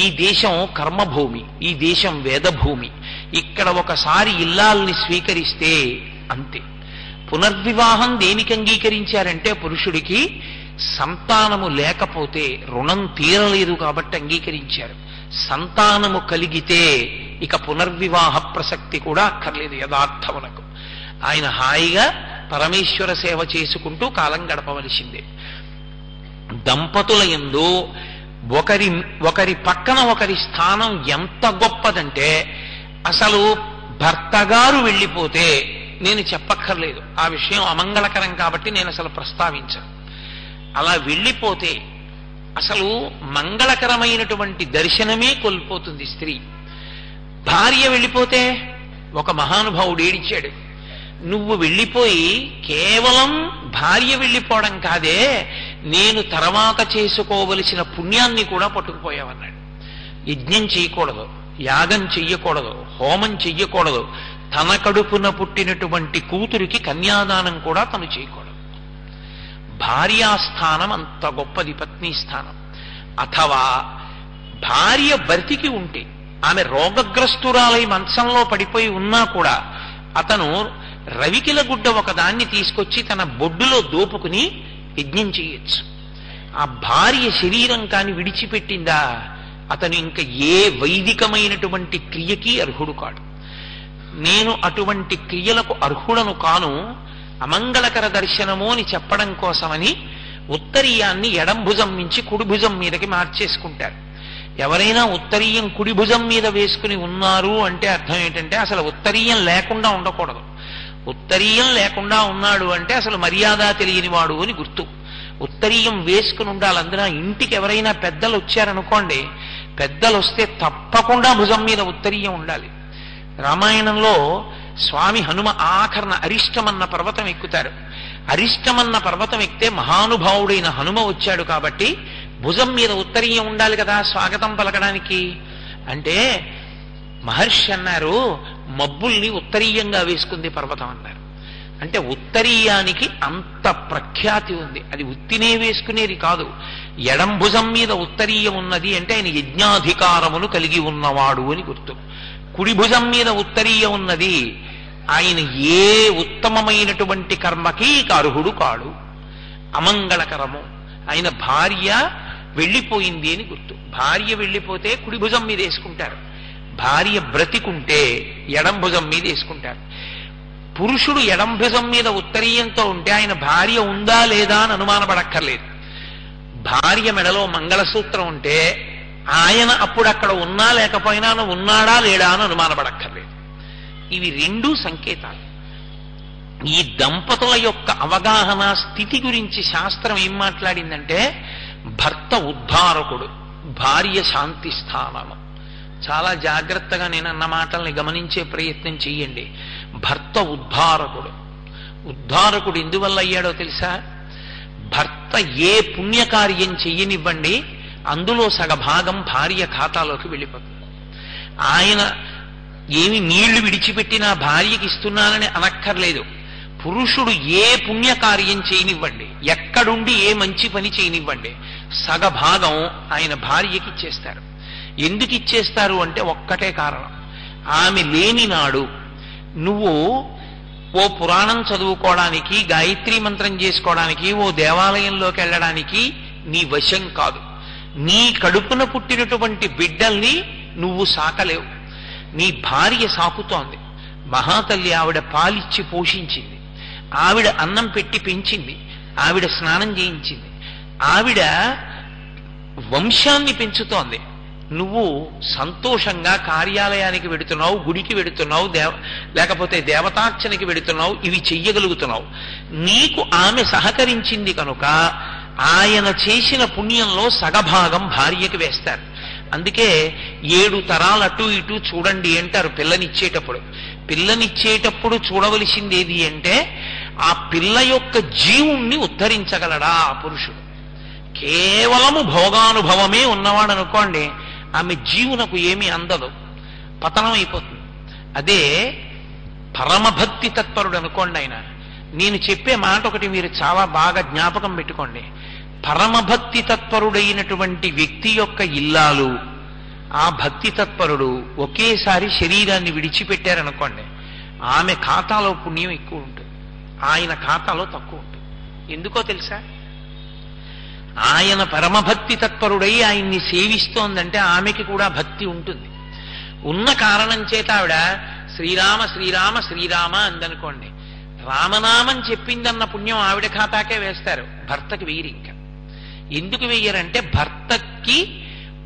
ఈ దేశం కర్మభూమి, ఈ దేశం వేదభూమి. ఇక్కడ ఒకసారి ఇల్లాల్ని స్వీకరిస్తే అంతే. పునర్వివాహం దేనికి అంగీకరించారంటే, పురుషుడికి సంతానము లేకపోతే రుణం తీరలేదు కాబట్టి అంగీకరించారు. సంతానము కలిగితే ఇక పునర్వివాహ ప్రసక్తి కూడా అక్కర్లేదు యథార్థమునకు. ఆయన హాయిగా పరమేశ్వర సేవ చేసుకుంటూ కాలం గడపవలసిందే. దంపతుల యందు ఒకరి పక్కన ఒకరి స్థానం ఎంత గొప్పదంటే, అసలు భర్తగారు వెళ్ళిపోతే నేను చెప్పక్కర్లేదు, ఆ విషయం అమంగళకరం కాబట్టి నేను అసలు ప్రస్తావించను. అలా వెళ్ళిపోతే అసలు మంగళకరమైనటువంటి దర్శనమే కోల్పోతుంది స్త్రీ. భార్య వెళ్ళిపోతే ఒక మహానుభావుడు ఏడిచాడు, నువ్వు వెళ్ళిపోయి కేవలం భార్య వెళ్ళిపోవడం కాదే, నేను తర్వాత చేసుకోవలసిన పుణ్యాన్ని కూడా పట్టుకుపోయావన్నాడు. యజ్ఞం చేయకూడదు, యాగం చెయ్యకూడదు, హోమం చెయ్యకూడదు, తన కడుపున పుట్టినటువంటి కూతురికి కన్యాదానం కూడా తను చేయకూడదు. భార్యాస్థానం అంత గొప్పది, పత్ని స్థానం. అథవా భార్య బ్రతికి ఉంటే, ఆమె రోగగ్రస్తురాలై మంచంలో పడిపోయి ఉన్నా కూడా అతను రవికిల గుడ్డ ఒకదాన్ని తీసుకొచ్చి తన బొడ్డులో దోపుకుని యజ్ఞం చేయొచ్చు. ఆ భార్య శరీరం కాని విడిచిపెట్టిందా, అతను ఇంకా ఏ వైదికమైనటువంటి క్రియకి అర్హుడు కాడు. నేను అటువంటి క్రియలకు అర్హుడను కాను, అమంగళకర దర్శనము అని చెప్పడం కోసమని ఉత్తరీయాన్ని ఎడం భుజం నుంచి కుడి భుజం మీదకి మార్చేసుకుంటారు. ఎవరైనా ఉత్తరీయం కుడి భుజం మీద వేసుకుని ఉన్నారు అంటే అర్థం ఏంటంటే అసలు ఉత్తరీయం లేకుండా ఉండకూడదు. ఉత్తరీయం లేకుండా ఉన్నాడు అంటే అసలు మర్యాద తెలియనివాడు అని గుర్తు. ఉత్తరీయం వేసుకుని ఉండాలి. అందున ఇంటికి ఎవరైనా పెద్దలు వచ్చారనుకోండి, పెద్దలు వస్తే తప్పకుండా భుజం మీద ఉత్తరీయం ఉండాలి. రామాయణంలో స్వామి హనుమ ఆఖరణ అరిష్టమన్న పర్వతం ఎక్కుతారు. అరిష్టమన్న పర్వతం ఎక్కితే మహానుభావుడైన హనుమ వచ్చాడు కాబట్టి భుజం మీద ఉత్తరీయం ఉండాలి కదా స్వాగతం పలకడానికి. అంటే మహర్షి అన్నారు, మబ్బుల్ని ఉత్తరీయంగా వేసుకుంది పర్వతం అన్నారు. అంటే ఉత్తరీయానికి అంత ప్రఖ్యాతి ఉంది. అది ఉత్తినే వేసుకునేది కాదు. ఎడం భుజం మీద ఉత్తరీయం ఉన్నది అంటే ఆయన యజ్ఞాధికారమును కలిగి ఉన్నవాడు అని గుర్తు. కుడి భుజం మీద ఉత్తరీయం ఉన్నది, ఆయన ఏ ఉత్తమమైనటువంటి కర్మకి అర్హుడు కాడు, అమంగళకరము. ఆయన భార్య వెళ్ళిపోయింది అని గుర్తు. భార్య వెళ్ళిపోతే కుడి భుజం మీద వేసుకుంటారు, భార్య బ్రతికుంటే ఎడం భుజం మీద వేసుకుంటారు. పురుషుడు ఎడం భుజం మీద ఉత్తరీయంతో ఉంటే ఆయన భార్య ఉందా లేదా అని అనుమానపడక్కర్లేదు. భార్య మెడలో మంగళసూత్రం ఉంటే ఆయన అప్పుడు అక్కడ ఉన్నా లేకపోయినా ఉన్నాడా లేడా అని అనుమానపడక్కర్లేదు. ఇవి రెండూ సంకేతాలు. ఈ దంపతుల యొక్క అవగాహన స్థితి గురించి శాస్త్రం ఏం మాట్లాడిందంటే, భర్త ఉద్ధారకుడు, భార్య శాంతి స్థానము. చాలా జాగ్రత్తగా నేను అన్న మాటల్ని గమనించే ప్రయత్నం చెయ్యండి. భర్త ఉద్ధారకుడు. ఉద్ధారకుడు ఎందువల్ల అయ్యాడో తెలుసా? భర్త ఏ పుణ్యకార్యం చెయ్యనివ్వండి, అందులో సగభాగం భార్య ఖాతాలోకి వెళ్ళిపోతుంది. ఆయన ఏమి నీళ్లు విడిచిపెట్టినా భార్యకి ఇస్తున్నానని అనక్కర్లేదు. పురుషుడు ఏ పుణ్యకార్యం చేయనివ్వండి, ఎక్కడుండి ఏ మంచి పని చేయనివ్వండి, సగభాగం ఆయన భార్యకి ఇచ్చేస్తారు. ఎందుకు ఇచ్చేస్తారు అంటే ఒక్కటే కారణం, ఆమె లేని నాడు నువ్వు ఓ పురాణం చదువుకోవడానికి, గాయత్రీ మంత్రం చేసుకోవడానికి, ఓ దేవాలయంలోకి వెళ్ళడానికి నీ వశం కాదు. నీ కడుపున పుట్టినటువంటి బిడ్డల్ని నువ్వు సాకలేవు, నీ భార్య సాకుతోంది. మహాతల్లి ఆవిడ పాలిచ్చి పోషించింది, ఆవిడ అన్నం పెట్టి పెంచింది, ఆవిడ స్నానం చేయించింది, ఆవిడ వంశాన్ని పెంచుతోంది. నువ్వు సంతోషంగా కార్యాలయానికి వెడుతున్నావు, గుడికి వెడుతున్నావు, లేకపోతే దేవతార్చనకి వెడుతున్నావు, ఇవి చెయ్యగలుగుతున్నావు. నీకు ఆమె సహకరించింది కనుక ఆయన చేసిన పుణ్యంలో సగభాగం భార్యకి వేస్తారు. అందుకే 7 తరాలు అటు ఇటు చూడండి అంటారు పిల్లనిచ్చేటప్పుడు. పిల్లనిచ్చేటప్పుడు చూడవలసింది ఏది అంటే, ఆ పిల్ల యొక్క జీవుణ్ణి ఉద్ధరించగలడా ఆ పురుషుడు. కేవలము భోగానుభవమే ఉన్నవాడు అనుకోండి, ఆమె జీవునకు ఏమీ అందదు, పతనం అయిపోతుంది. అదే పరమభక్తి తత్పరుడు అనుకోండి ఆయన. నేను చెప్పే మాట ఒకటి మీరు చాలా బాగా జ్ఞాపకం పెట్టుకోండి. పరమభక్తి తత్పరుడైనటువంటి వ్యక్తి యొక్క ఇల్లాలు, ఆ భక్తి తత్పరుడు ఒకేసారి శరీరాన్ని విడిచిపెట్టారనుకోండి, ఆమె ఖాతాలో పుణ్యం ఎక్కువ ఉంటుంది, ఆయన ఖాతాలో తక్కువ ఉంటుంది. ఎందుకో తెలుసా? ఆయన పరమభక్తి తత్పరుడై ఆయన్ని సేవిస్తోందంటే ఆమెకి కూడా భక్తి ఉంటుంది. ఉన్న కారణం చేత ఆవిడ శ్రీరామ శ్రీరామ శ్రీరామ అందనుకోండి, రామనామం చెప్పిందన్న పుణ్యం ఆవిడ ఖాతాకే వేస్తారు, భర్తకి వేయరు. ఇంకా ఎందుకు వేయరంటే, భర్తకి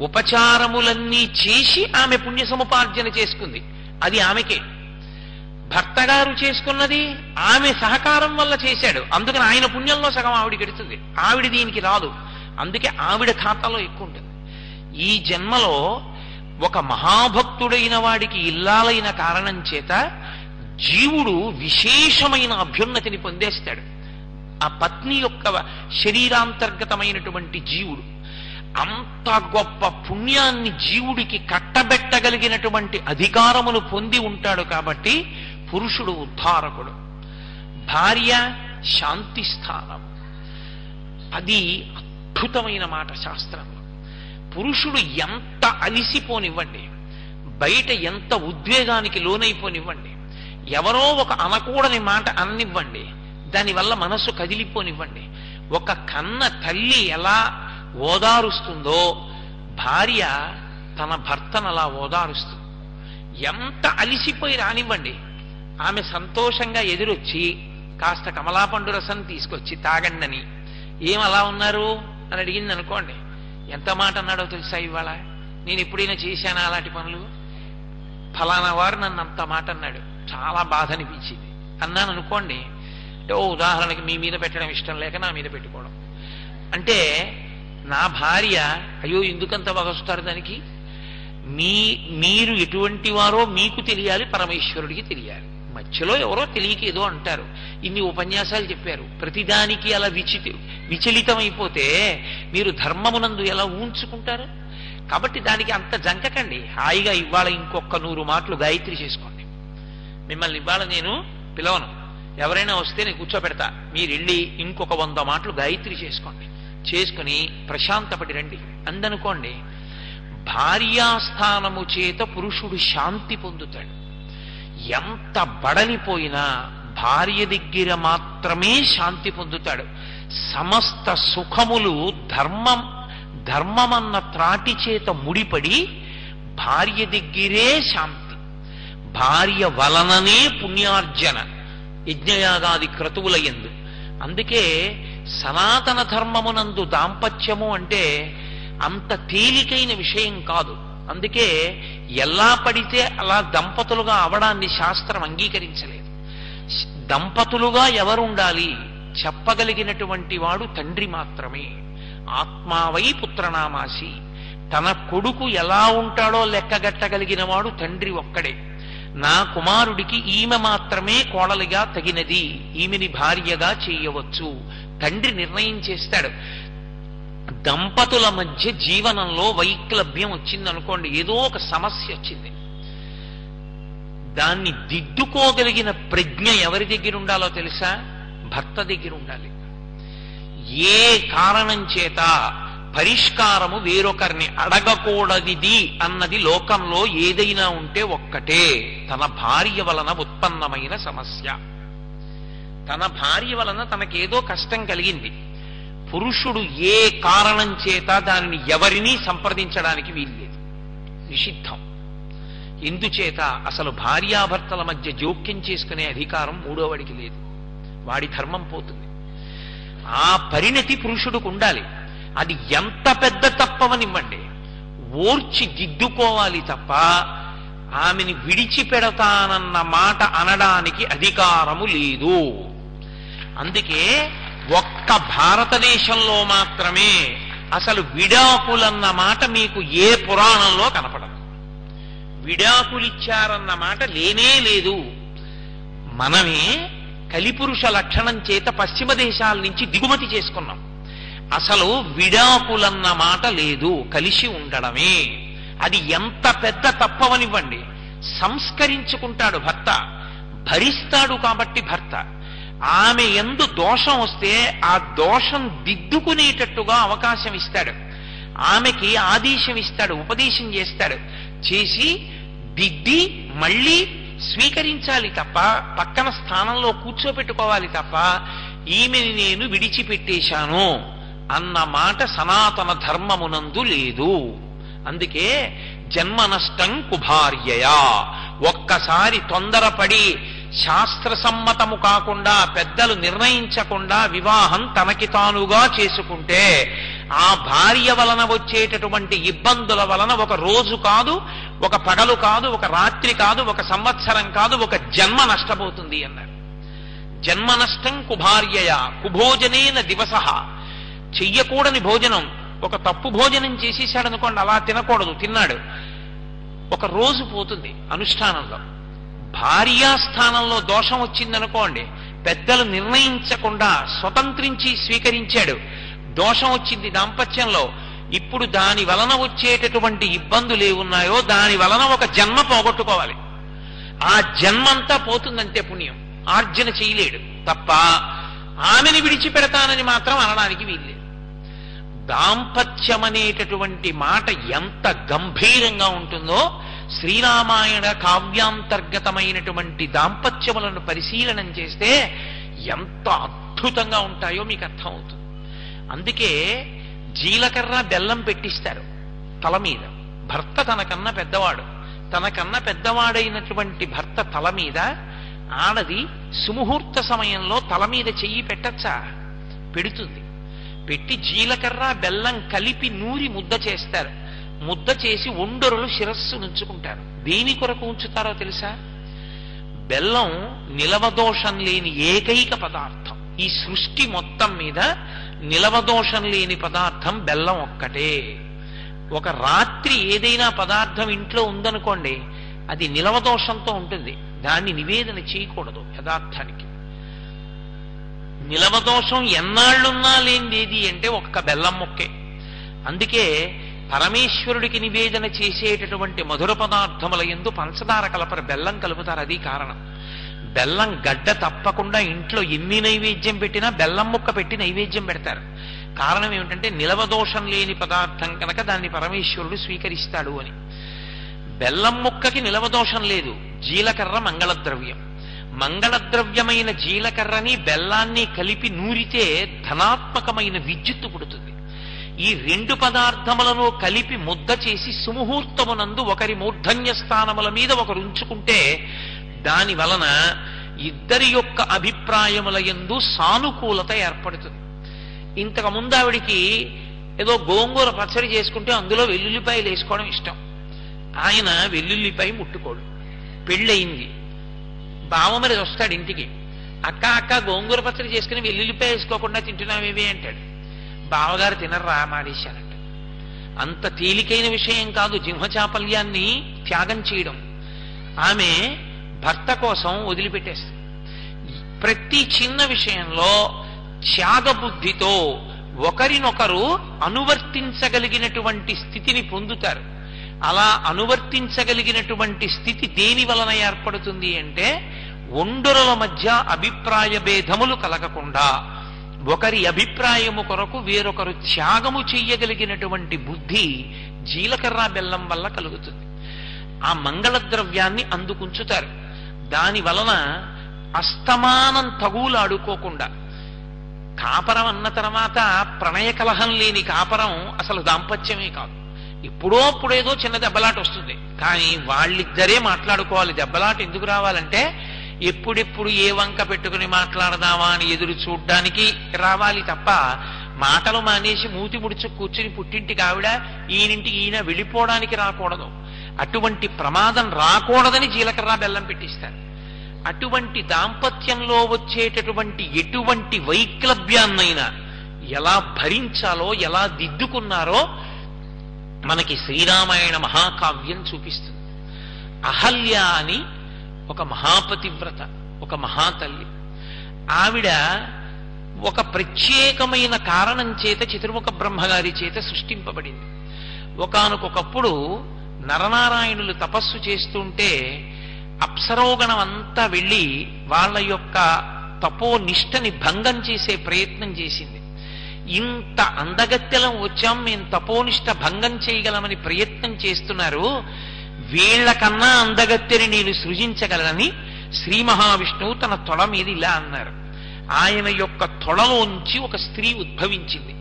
ఉపచారములన్నీ చేసి ఆమె పుణ్య సముపార్జన చేసుకుంది, అది ఆమెకే. భర్త గారు చేసుకున్నది ఆమె సహకారం వల్ల చేశాడు, అందుకని ఆయన పుణ్యంలో సగం ఆవిడికి ఎడుతుంది, ఆవిడ దీనికి రాదు. అందుకే ఆవిడ ఖాతాలో ఎక్కువ ఉంటుంది. ఈ జన్మలో ఒక మహాభక్తుడైన వాడికి ఇల్లాలైన కారణం చేత జీవుడు విశేషమైన అభ్యున్నతిని పొందేస్తాడు. ఆ పత్ని యొక్క శరీరాంతర్గతమైనటువంటి జీవుడు అంత గొప్ప పుణ్యాన్ని జీవుడికి కట్టబెట్టగలిగినటువంటి అధికారమును పొంది ఉంటాడు. కాబట్టి పురుషుడు ఉద్ధారకుడు, భార్య శాంతి స్థానం. అది అద్భుతమైన మాట శాస్త్రంలో. పురుషుడు ఎంత అలిసిపోనివ్వండి, బయట ఎంత ఉద్వేగానికి లోనైపోనివ్వండి, ఎవరో ఒక అనకూడని మాట అన్నివ్వండి, దానివల్ల మనస్సు కదిలిపోనివ్వండి, ఒక కన్న తల్లి ఎలా ఓదారుస్తుందో భార్య తన భర్తను అలా ఓదారుస్తుంది. ఎంత అలిసిపోయి రానివ్వండి, ఆమె సంతోషంగా ఎదురొచ్చి కాస్త కమలాపండు రసం తీసుకొచ్చి తాగండని, ఏం అలా ఉన్నారు అని అడిగింది అనుకోండి, ఎంత మాట అన్నాడో తెలుసా? ఇవాళ నేను ఎప్పుడైనా చేశానా అలాంటి పనులు? ఫలానా వారు నన్ను అంత మాట అన్నాడు, చాలా బాధ అనిపించింది అన్నాను అనుకోండి. అంటే ఓ ఉదాహరణకి మీ మీద పెట్టడం ఇష్టం లేక నా మీద పెట్టుకోవడం. అంటే నా భార్య, అయ్యో ఎందుకంత వగొస్తారు దానికి, మీరు ఎటువంటి వారో మీకు తెలియాలి, పరమేశ్వరుడికి తెలియాలి. మధ్యలో ఎవరో తెలియక ఏదో అంటారు. ఇన్ని ఉపన్యాసాలు చెప్పారు, ప్రతిదానికి అలా విచలితమైపోతే మీరు ధర్మమునందు ఎలా ఊంచుకుంటారు? కాబట్టి దానికి అంత జంకకండి. హాయిగా ఇవాళ ఇంకొక 100 మాటలు గాయత్రి చేసుకోండి. మిమ్మల్ని ఇవాళ నేను పిలవను, ఎవరైనా వస్తే నేను కూర్చోబెడతా, మీరు వెళ్ళి ఇంకొక 100 మాటలు గాయత్రి చేసుకోండి. చేసుకుని ప్రశాంతపడి రండి అందనుకోండి. భార్యాస్థానము చేత పురుషుడు శాంతి పొందుతాడు. ఎంత బడలిపోయినా భార్య దగ్గర మాత్రమే శాంతి పొందుతాడు. సమస్త సుఖములు ధర్మమన్న త్రాటి చేత ముడిపడి భార్య దగ్గరే శాంతి. భార్య వలననే పుణ్యార్జన యజ్ఞయాగాది క్రతువుల యందు. అందుకే సనాతన ధర్మమునందు దాంపత్యము అంటే అంత తేలికైన విషయం కాదు. అందుకే ఎలా పడితే అలా దంపతులుగా అవడాన్ని శాస్త్రం అంగీకరించలేదు. దంపతులుగా ఎవరుండాలి చెప్పగలిగినటువంటి వాడు తండ్రి మాత్రమే. ఆత్మావై పుత్రనామాసి, తన కొడుకు ఎలా ఉంటాడో లెక్కగట్టగలిగిన వాడు తండ్రి ఒక్కడే. నా కుమారుడికి ఈమె మాత్రమే కోడలిగా తగినది, ఈమెని భార్యగా చేయవచ్చు, తండ్రి నిర్ణయం చేస్తాడు. దంపతుల మధ్య జీవనంలో వైక్లభ్యం వచ్చిందనుకోండి, ఏదో ఒక సమస్య వచ్చింది, దాన్ని దిద్దుకోగలిగిన ప్రజ్ఞ ఎవరి దగ్గర ఉండాలో తెలుసా? భర్త దగ్గర ఉండాలి. ఏ కారణం చేత పరిష్కారము వేరొకరిని అడగకూడదిది అన్నది లోకంలో ఏదైనా ఉంటే ఒక్కటే, తన భార్య వలన ఉత్పన్నమైన సమస్య. తన భార్య వలన తనకేదో కష్టం కలిగింది. పురుషుడు ఏ కారణం చేత దానిని ఎవరినీ సంప్రదించడానికి వీల్లేదు, నిషిద్ధం. ఎందుచేత అసలు భార్యాభర్తల మధ్య జోక్యం చేసుకునే అధికారం మూడోవాడికి లేదు. వాడి ధర్మం పోతుంది. ఆ పరిణతి పురుషుడికి ఉండాలి. అది ఎంత పెద్ద తప్పవనివ్వండి, ఓర్చి దిద్దుకోవాలి తప్ప ఆమెని విడిచిపెడతానన్న మాట అనడానికి అధికారము లేదు. అందుకే ఒక్క భారతదేశంలో మాత్రమే అసలు విడాకులన్న మాట మీకు ఏ పురాణంలో కనపడదు. విడాకులిచ్చారన్న మాట లేనే లేదు. మనమే కలిపురుష లక్షణం చేత పశ్చిమ దేశాల నుంచి దిగుమతి చేసుకున్నాం. అసలు విడాకులన్న మాట లేదు, కలిసి ఉండడమే. అది ఎంత పెద్ద తప్పవనివ్వండి, సంస్కరించుకుంటాడు భర్త, భరిస్తాడు కాబట్టి భర్త. ఆమె యందు దోషం వస్తే ఆ దోషం దిద్దుకునేటట్టుగా అవకాశం ఇస్తాడు. ఆమెకి ఆదేశం ఇస్తాడు, ఉపదేశం చేస్తాడు. చేసి దిద్ది మళ్ళీ స్వీకరించాలి తప్ప, పక్కన స్థానంలో కూర్చోపెట్టుకోవాలి తప్ప, ఈమెని నేను విడిచిపెట్టేశాను అన్న మాట సనాతన ధర్మమునందు లేదు. అందుకే జన్మ నష్టం కుభార్యయా. ఒక్కసారి తొందరపడి శాస్త్ర సమ్మతము కాకుండా, పెద్దలు నిర్ణయించకుండా వివాహం తనకి తానుగా చేసుకుంటే ఆ భార్య వలన వచ్చేటటువంటి ఇబ్బందుల వలన ఒక రోజు కాదు, ఒక పగలు కాదు, ఒక రాత్రి కాదు, ఒక సంవత్సరం కాదు, ఒక జన్మ నష్టపోతుంది అన్నారు. జన్మ నష్టం కుభార్యయ. కుభోజనేన దివసః. చెయ్యకూడని భోజనం, ఒక తప్పు భోజనం చేసేసాడనుకోండి, అలా తినకూడదు, తిన్నాడు, ఒక రోజు పోతుంది అనుష్ఠానంలో. భార్యాస్థానంలో దోషం వచ్చిందనుకోండి, పెద్దలు నిర్ణయించకుండా స్వతంత్రించి స్వీకరించాడు, దోషం వచ్చింది దాంపత్యంలో, ఇప్పుడు దాని వలన వచ్చేటటువంటి ఇబ్బందులు ఏమున్నాయో దాని వలన ఒక జన్మ పోగొట్టుకోవాలి. ఆ జన్మంతా పోతుందంటే పుణ్యం, ఆర్జన చేయలేడు తప్ప ఆమెని విడిచిపెడతానని మాత్రం అనడానికి వీల్లేదు. దాంపత్యమనేటటువంటి మాట ఎంత గంభీరంగా ఉంటుందో శ్రీరామాయణ కావ్యాంతర్గతమైనటువంటి దాంపత్యములను పరిశీలనం చేస్తే ఎంత అద్భుతంగా ఉంటాయో మీకు అర్థమవుతుంది. అందుకే జీలకర్ర బెల్లం పెట్టిస్తారు తల మీద. భర్త తనకన్నా పెద్దవాడు, తనకన్నా పెద్దవాడైనటువంటి భర్త తల మీద ఆడది సుముహూర్త సమయంలో తల మీద చెయ్యి పెట్టచ్చా? పెడుతుంది. పెట్టి జీలకర్ర బెల్లం కలిపి నూరి ముద్ద చేస్తారు. ముద్ద చేసి ఒండరులు శిరస్సు నుంచుకుంటారు. దేని కొరకు ఉంచుతారో తెలుసా? బెల్లం నిలవదోషం లేని ఏకైక పదార్థం. ఈ సృష్టి మొత్తం మీద నిలవదోషం లేని పదార్థం బెల్లం ఒక్కటే. ఒక రాత్రి ఏదైనా పదార్థం ఇంట్లో ఉందనుకోండి, అది నిలవదోషంతో ఉంటుంది, దాన్ని నివేదన చేయకూడదు యథార్థానికి. నిలవదోషం ఎన్నాళ్ళున్నా లేనిదేది అంటే ఒక్క బెల్లం మొక్కే. అందుకే పరమేశ్వరుడికి నివేదన చేసేటటువంటి మధుర పదార్థముల యందు పంచదార కలపరు, బెల్లం కలుపుతారు. అది కారణం. బెల్లం గడ్డ తప్పకుండా ఇంట్లో ఎన్ని నైవేద్యం పెట్టినా బెల్లం ముక్క పెట్టి నైవేద్యం పెడతారు. కారణం ఏమిటంటే నిలవదోషం లేని పదార్థం కనుక దాన్ని పరమేశ్వరుడు స్వీకరిస్తాడు అని. బెల్లం ముక్కకి నిలవదోషం లేదు. జీలకర్ర మంగళద్రవ్యం. మంగళద్రవ్యమైన జీలకర్రని బెల్లాన్ని కలిపి నూరితే ధనాత్మకమైన విద్యుత్తు పుడుతుంది. ఈ రెండు పదార్థములను కలిపి ముద్ద చేసి సుముహూర్తమునందు ఒకరి మూర్ధన్య స్థానముల మీద ఒకరు ఉంచుకుంటే దాని వలన ఇద్దరి యొక్క అభిప్రాయముల యందు సానుకూలత ఏర్పడుతుంది. ఇంతకుముందు ఆవిడికి ఏదో గోంగూర పచ్చడి చేసుకుంటే అందులో వెల్లుల్లిపాయలు వేసుకోవడం ఇష్టం. ఆయన వెల్లుల్లిపాయ ముట్టుకోడు. పెళ్ళయింది, బావమరిది వస్తాడు ఇంటికి, అక్క అక్క గోంగూర పచ్చడి చేసుకుని వెల్లుల్లిపాయ వేసుకోకుండా తింటున్నావేవి అంటాడు. బావగారు తినర్రా మానేశానంట. అంత తేలికైన విషయం కాదు జిహ్వచాపల్యాన్ని త్యాగం చేయడం. ఆమె భర్త కోసం వదిలిపెట్టేస్తుంది. ప్రతి చిన్న విషయంలో త్యాగబుద్ధితో ఒకరినొకరు అనువర్తించగలిగినటువంటి స్థితిని పొందుతారు. అలా అనువర్తించగలిగినటువంటి స్థితి దేని వలన ఏర్పడుతుంది అంటే ఒండరుల మధ్య అభిప్రాయ భేదములు కలగకుండా ఒకరి అభిప్రాయము కొరకు వేరొకరు త్యాగము చెయ్యగలిగినటువంటి బుద్ధి జీలకర్ర బెల్లం వల్ల కలుగుతుంది. ఆ మంగళద్రవ్యాన్ని అందుకుంచుతారు. దాని వలన అస్తమానం తగులాడుకోకుండా, కాపరం అన్న తర్వాత ప్రణయ కలహం లేని కాపరం అసలు దాంపత్యమే కాదు. ఇప్పుడేదో చిన్న దెబ్బలాట వస్తుంది, కానీ వాళ్ళిద్దరే మాట్లాడుకోవాలి. దెబ్బలాట ఎందుకు రావాలంటే ఎప్పుడెప్పుడు ఏ వంక పెట్టుకుని మాట్లాడదామా అని ఎదురు చూడ్డానికి రావాలి తప్ప మాటలు మానేసి మూతి ముడుచు కూర్చుని పుట్టింటికి ఆవిడ ఈయనింటికి ఈయన వెళ్ళిపోవడానికి రాకూడదు. అటువంటి ప్రమాదం రాకూడదని జీలకర్ర బెల్లం పెట్టిస్తారు. అటువంటి దాంపత్యంలో వచ్చేటటువంటి ఎటువంటి వైక్లభ్యాన్నైనా ఎలా భరించాలో ఎలా దిద్దుకున్నారో మనకి శ్రీరామాయణ మహాకావ్యం చూపిస్తుంది. అహల్య అని ఒక మహాపతివ్రత, ఒక మహాతల్లి. ఆవిడ ఒక ప్రత్యేకమైన కారణం చేత చతుర్ముఖ బ్రహ్మగారి చేత సృష్టింపబడింది. ఒకానొకప్పుడు నరనారాయణులు తపస్సు చేస్తుంటే అప్సరోగణం అంతా వెళ్ళి వాళ్ళ యొక్క తపోనిష్టని భంగం చేసే ప్రయత్నం చేసింది. ఇంత అందగత్తెలం వచ్చాం, మేము తపోనిష్ట భంగం చేయగలమని ప్రయత్నం చేస్తున్నారు, వీళ్లకన్నా అందగత్తెని నేను సృజించగలనని శ్రీ మహావిష్ణువు తన తొడ మీద ఇలా అన్నారు. ఆయన యొక్క తొడలోంచి ఒక స్త్రీ ఉద్భవించింది.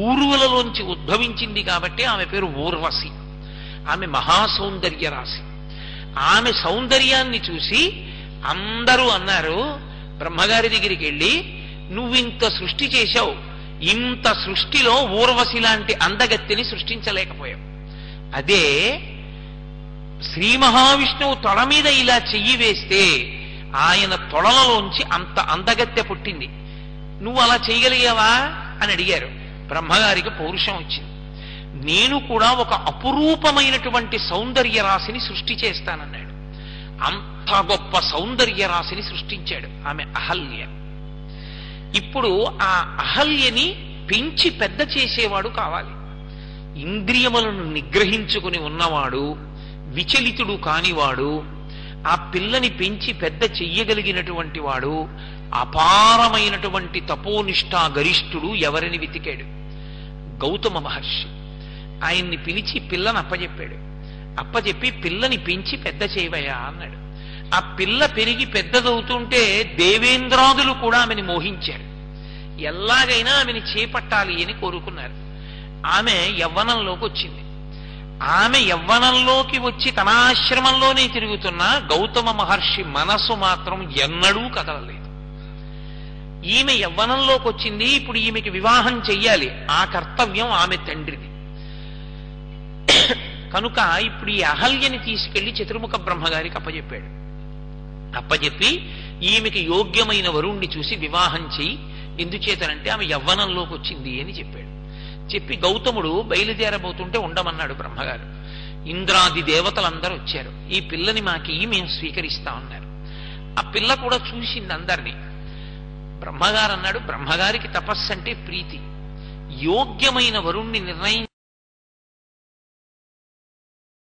ఊర్వలలోంచి ఉద్భవించింది కాబట్టి ఆమె పేరు ఊర్వశి. ఆమె మహాసౌందర్య రాశి. ఆమె సౌందర్యాన్ని చూసి అందరూ అన్నారు, బ్రహ్మగారి దగ్గరికి వెళ్ళి నువ్వింత సృష్టి చేశావు, ఇంత సృష్టిలో ఊర్వశి లాంటి అందగత్తెని సృష్టించలేకపోయావు. అదే శ్రీ మహావిష్ణువు తొడ మీద ఇలా చెయ్యి వేస్తే ఆయన తొడలలోంచి అంత అందగత్తె పుట్టింది, నువ్వు అలా చేయగలిగావా అని అడిగారు. బ్రహ్మగారికి పౌరుషం వచ్చింది. నేను కూడా ఒక అపురూపమైనటువంటి సౌందర్య రాశిని సృష్టి చేస్తానన్నాడు. అంత గొప్ప సౌందర్య రాశిని సృష్టించాడు. ఆమె అహల్య. ఇప్పుడు ఆ అహల్యని పెంచి పెద్ద చేసేవాడు కావాలి. ఇంద్రియములను నిగ్రహించుకుని ఉన్నవాడు, విచలితుడు కానివాడు, ఆ పిల్లని పెంచి పెద్ద చెయ్యగలిగినటువంటి వాడు, అపారమైనటువంటి తపోనిష్ఠా గరిష్ఠుడు ఎవరిని వెతికాడు? గౌతమ మహర్షి. ఆయన్ని పిలిచి పిల్లని అప్పచెప్పాడు. అప్పచెప్పి పిల్లని పెంచి పెద్ద చేయవయా అన్నాడు. ఆ పిల్ల పెరిగి పెద్దదవుతుంటే దేవేంద్రాదులు కూడా ఆమెని మోహించారు. ఎలాగైనా ఆమెని చేపట్టాలి అని కోరుకున్నారు. ఆమె యవ్వనంలోకి వచ్చింది. ఆమె యవ్వనంలోకి వచ్చి తన ఆశ్రమంలోనే తిరుగుతున్న గౌతమ మహర్షి మనస్సు మాత్రం ఎన్నడూ కదలలేదు. ఈమె యవ్వనంలోకి వచ్చింది, ఇప్పుడు ఈమెకి వివాహం చెయ్యాలి, ఆ కర్తవ్యం ఆమె తండ్రిది. కనుక ఇప్పుడు ఈ అహల్యని తీసుకెళ్లి చతుర్ముఖ బ్రహ్మగారికి అప్పచెప్పాడు. అప్పచెప్పి ఈమెకి యోగ్యమైన వరుణ్ణి చూసి వివాహం చెయ్యి, ఎందుచేతనంటే ఆమె యవ్వనంలోకి వచ్చింది అని చెప్పాడు. చెప్పి గౌతముడు బయలుదేరబోతుంటే ఉండమన్నాడు బ్రహ్మగారు. ఇంద్రాది దేవతలందరూ వచ్చారు. ఈ పిల్లని మాకి మేము స్వీకరిస్తామన్నారు. ఆ పిల్ల కూడా చూసింది అందరినీ. బ్రహ్మగారు అన్నాడు, బ్రహ్మగారికి తపస్సు అంటే ప్రీతి. యోగ్యమైన వరుణ్ణి నిర్ణయం